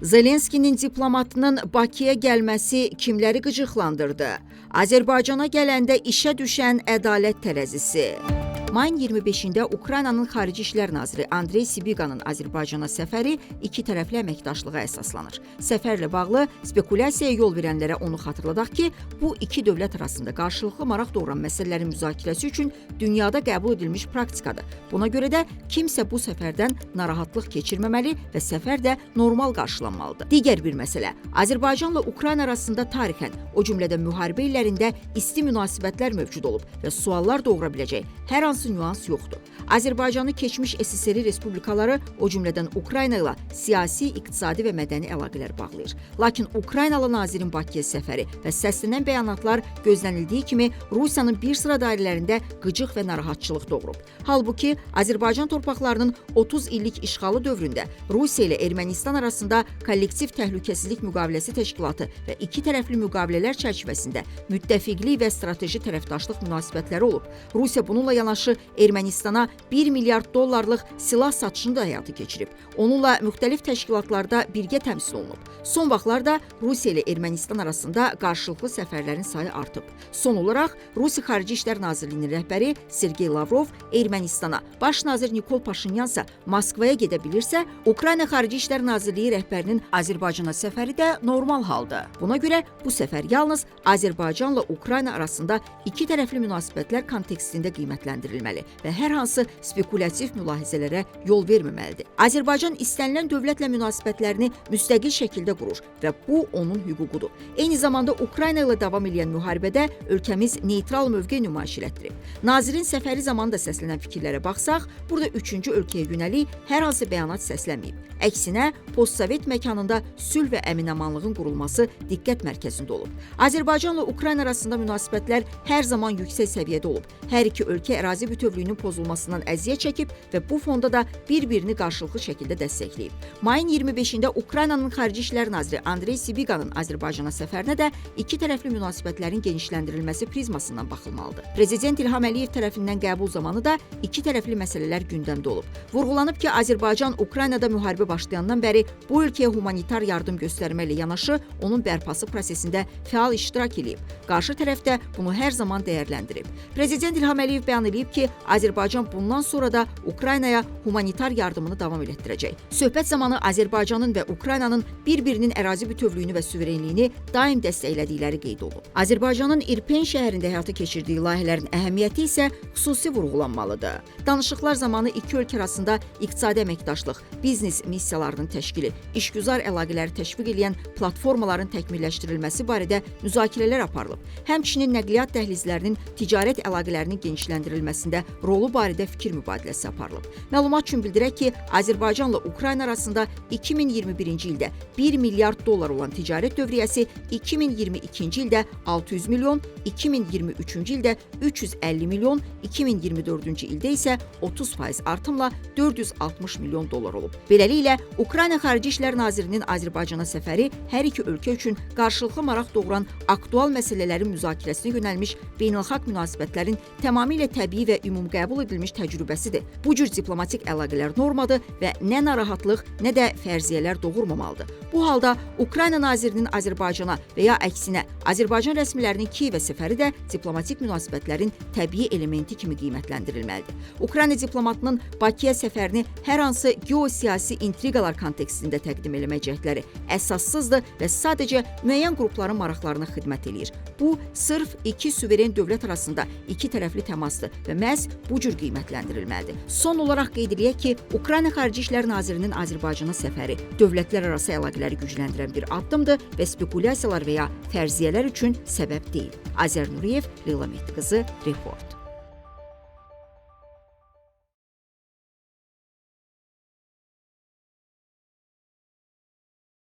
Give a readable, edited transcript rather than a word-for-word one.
Zelenskinin diplomatının Bakıya gəlməsi kimləri qıcıqlandırdı? Azərbaycana gələndə işə düşən ədalət tərəzisi. Mayın 25-də Ukraynanın Xarici İşlər Naziri Andrey Sibiqanın Azərbaycana səfəri iki tərəfli əməkdaşlığa əsaslanır. Səfərlə bağlı spekulyasiyaya yol verənlərə onu xatırladaq ki, bu iki dövlət arasında qarşılıqlı maraq doğuran məsələlərin müzakirəsi üçün dünyada qəbul edilmiş praktikadır. Buna görə də kimsə bu səfərdən narahatlıq keçirməməli və səfər də normal qarşılanmalıdır. Digər bir məsələ, Azərbaycanla Ukrayna arasında tarixən, o cümlədən müharibə illərində isti münasibətlər mövcud olub və suallar doğura biləcək hər hansı nüans yoxdur. Azərbaycanı keçmiş SSR respublikaları, o cümlədən Ukrayna ilə siyasi, iqtisadi və mədəni əlaqələr bağlayır. Lakin Ukraynalı nazirin Bakıya səfəri və səslənən bəyanatlar gözlənildiyi kimi Rusiyanın bir sıra dairələrində qıcıq və narahatçılıq doğurub. Halbuki Azərbaycan torpaqlarının 30 illik işğalı dövründə Rusiya ilə Ermənistan arasında kollektiv təhlükəsizlik müqaviləsi təşkilatı və iki tərəfli müqavilələr çərçivəsində müttəfiqlik və strateji tərəfdaşlıq münasibətləri olub. Rusiya bununla yanaşı Ermənistana 1 milyard dollarlıq silah satışını da həyata keçirib. Onunla müxtəlif təşkilatlarda birgə təmsil olunub. Son vaxtlarda Rusiya ilə Ermənistan arasında qarşılıqlı səfərlərin sayı artıb. Son olaraq Rusiya Xarici İşlər Nazirliyinin rəhbəri Sergey Lavrov Ermənistana, baş nazir Nikol Paşinyansa Moskvaya gedə bilirsə, Ukrayna Xarici İşlər Nazirliyi rəhbərinin Azərbaycana səfəri də normal halda. Buna görə bu səfər yalnız Azərbaycanla Ukrayna arasında iki tərəfli münasibətlər kontekstində qiymətləndirilməli və hər hansı spekulyativ mülahizələrə yol verməməlidir. Azərbaycan istənilən dövlətlə münasibətlərini müstəqil şəkildə qurur və bu onun hüququdur. Eyni zamanda Ukrayna ilə davam edən müharibədə ölkəmiz neytral mövqe nümayiş etdirib. Nazirin səfəri zamanında səslənən fikirlərə baxsaq, burada üçüncü ölkəyə yönəlik hər hansı bəyanat səslənməyib. Əksinə, postsovet məkanında sülh və əmin-amanlığın qurulması diqqət mərkəzində olub. Azərbaycanla Ukrayna arasında münasibətlər hər zaman yüksək səviyyədə olub. Hər iki ölkə ərazi bütövlüyünün pozulmasından əziyyət çəkib və bu fonda da bir-birini qarşılıqlı şəkildə dəstəkləyib. Mayın 25-də Ukraynanın Xarici İşlər Naziri Andrey Sibiqanın Azərbaycana səfərinə də iki tərəfli münasibətlərin genişləndirilməsi prizmasından baxılmalıdır. Prezident İlham Əliyev tərəfindən qəbul zamanı da iki tərəfli məsələlər gündəmdə olub. Vurğulanıb ki, Azərbaycan Ukraynada müharibə başlayandan bəri bu ölkəyə humanitar yardım göstərməklə yanaşı onun bərpası prosesində fəal iştirak edib. Qarşı tərəf də bunu hər zaman dəyərləndirib. Prezident İlham Əliyev bəyan edib ki, Azərbaycan bundan sonra da Ukraynaya humanitar yardımını davam etdirəcək. Söhbət zamanı Azərbaycanın və Ukraynanın bir-birinin ərazi bütövlüyünü və suverenliyini daim dəstəklədikləri qeyd olunub. Azərbaycanın İrpen şəhərində həyata keçirdiyi layihələrin əhəmiyyəti isə xüsusi vurğulanmalıdır. Danışıqlar zamanı iki ölkə arasında iqtisadi əməkdaşlıq, biznes missiyalarının təşkili, işgüzar əlaqələri təşviq edən platformaların təkmilləşdirilməsi barədə müzakirələr aparılıb. Həmçinin nəqliyyat dəhlizlərinin ticarət əlaqələrinin genişləndirilməsində rolu barədə fikir mübadiləsi aparılıb. Məlumat üçün bildirək ki, Azərbaycanla Ukrayna arasında 2021-ci ildə 1 milyard dollar olan ticarət dövriyyəsi 2022-ci ildə 600 milyon, 2023-cü ildə 350 milyon, 2024-cü ildə isə 30% artımla 460 milyon dollar olub. Beləliklə, Ukrayna Xarici İşlər Nazirinin Azərbaycana səfəri hər iki ölkə üçün qarşılıqlı maraq doğuran aktual məsələlərin müzakirəsinə yönəlmiş beynəlxalq münasibətlərin tamamilə təbii və ümumqəbul edilmiş təcrübəsidir. Bu cür diplomatik əlaqələr normadır və nə narahatlıq, nə də fərziyyələr doğurmamalıdır. Bu halda Ukrayna nazirinin Azərbaycana və ya əksinə Azərbaycan rəsmilərinin Kiyevə səfəri də diplomatik münasibətlərin təbii elementi kimi qiymətləndirilməlidir. Ukrayna diplomatının Bakıya səfərini hər hansı geosiyasi intriqalar kontekstində təqdim eləmək cəhdləri əsassızdır və sadəcə müəyyən qrupların maraqlarına xidmət eləyir. Bu, sırf iki suveren dövlət arasında iki tərəfli təmasdır və məhz bu cür qiymətləndirilməlidir. Son olaraq qeyd edək ki, Ukrayna Xarici İşlər Nazirinin Azərbaycana səfəri dövlətlər arası əlaqələri gücləndirən bir addımdır və spekulyasiyalar və ya fərziyyələr üçün səbəb deyil. Azər Nuriyev, Leyla Mehdi qızı, Report.